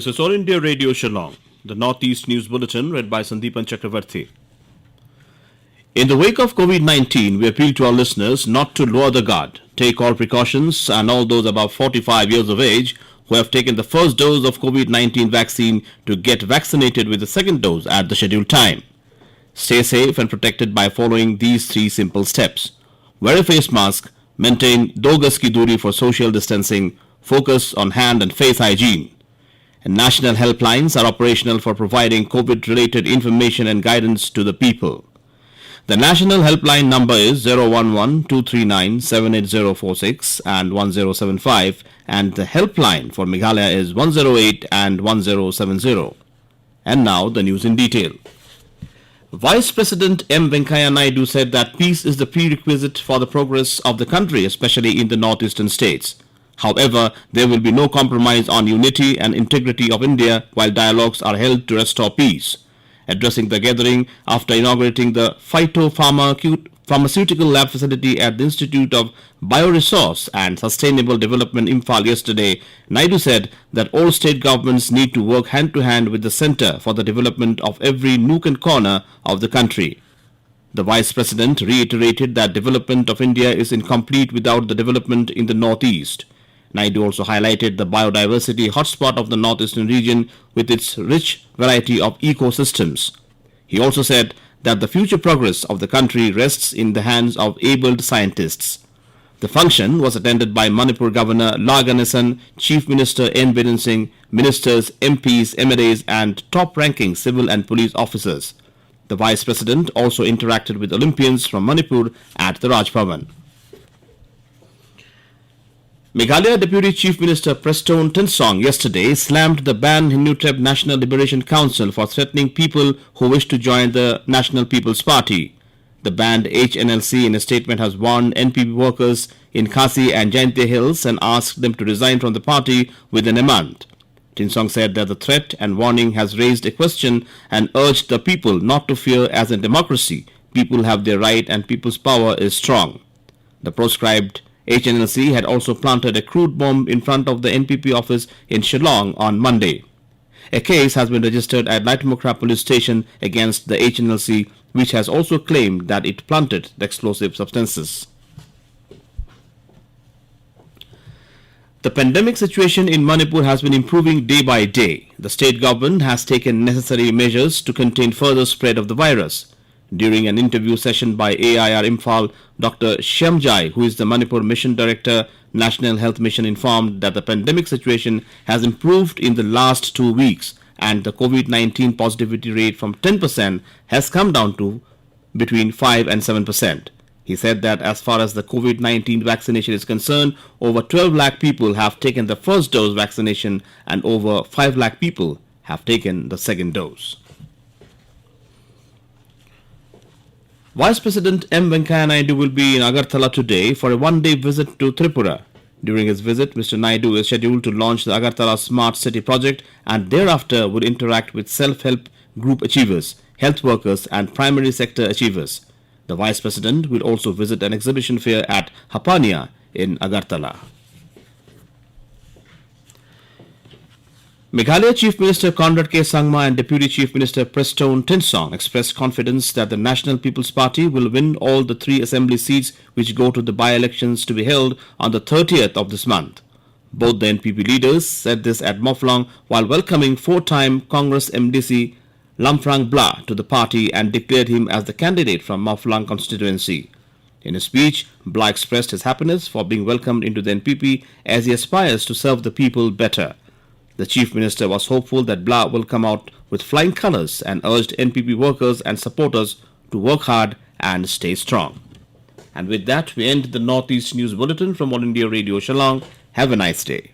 This is All India Radio Shillong, the Northeast News Bulletin read by Sandeepan Chakravarti. In the wake of COVID-19, we appeal to our listeners not to lower the guard, take all precautions, and all those above 45 years of age who have taken the first dose of COVID-19 vaccine to get vaccinated with the second dose at the scheduled time. Stay safe and protected by following these 3 simple steps. Wear a face mask, maintain 2 gaz ki duri for social distancing, focus on hand and face hygiene. And national helplines are operational for providing COVID-related information and guidance to the people. The national helpline number is 011-239-78046 and 1075, and the helpline for Meghalaya is 108 and 1070. And now the news in detail. Vice President M. Venkaiah Naidu said that peace is the prerequisite for the progress of the country, especially in the northeastern states. However, there will be no compromise on unity and integrity of India while dialogues are held to restore peace. Addressing the gathering after inaugurating the phytopharmaceutical lab facility at the Institute of Bioresource and Sustainable Development Imphal yesterday, Naidu said that all state governments need to work hand to hand with the centre for the development of every nook and corner of the country. The Vice President reiterated that development of India is incomplete without the development in the northeast. Naidu also highlighted the biodiversity hotspot of the northeastern region with its rich variety of ecosystems. He also said that the future progress of the country rests in the hands of abled scientists. The function was attended by Manipur Governor La Ganesan, Chief Minister N. Biren Singh, ministers, MPs, MLAs and top-ranking civil and police officers. The Vice President also interacted with Olympians from Manipur at the Raj Bhavan. Meghalaya Deputy Chief Minister Prestone Tynsong yesterday slammed the Ban Hinutep National Liberation Council for threatening people who wish to join the National People's Party. The banned HNLC in a statement has warned NPP workers in Khasi and Jaintia Hills and asked them to resign from the party within a month. Tynsong said that the threat and warning has raised a question and urged the people not to fear, as in democracy, people have their right and people's power is strong. The proscribed HNLC had also planted a crude bomb in front of the NPP office in Shillong on Monday. A case has been registered at Laitamukra police station against the HNLC, which has also claimed that it planted the explosive substances. The pandemic situation in Manipur has been improving day by day. The state government has taken necessary measures to contain further spread of the virus. During an interview session by AIR Imphal, Dr. Shyamjai, who is the Manipur Mission Director, National Health Mission, informed that the pandemic situation has improved in the last 2 weeks and the COVID-19 positivity rate from 10% has come down to between 5 and 7%. He said that as far as the COVID-19 vaccination is concerned, over 12 lakh people have taken the first dose vaccination and over 5 lakh people have taken the second dose. Vice President M. Venkaiah Naidu will be in Agartala today for a one-day visit to Tripura. During his visit, Mr. Naidu is scheduled to launch the Agartala Smart City project and thereafter will interact with self-help group achievers, health workers and primary sector achievers. The Vice President will also visit an exhibition fair at Hapania in Agartala. Meghalaya Chief Minister Conrad K. Sangma and Deputy Chief Minister Prestone Tynsong expressed confidence that the National People's Party will win all the 3 assembly seats which go to the by-elections to be held on the 30th of this month. Both the NPP leaders said this at Mawphlong while welcoming 4-time Congress MDC Lamprang Bla to the party and declared him as the candidate from Mawphlong constituency. In a speech, Bla expressed his happiness for being welcomed into the NPP as he aspires to serve the people better. The Chief Minister was hopeful that Bla will come out with flying colours and urged NPP workers and supporters to work hard and stay strong. And with that, we end the Northeast News Bulletin from All India Radio Shillong. Have a nice day.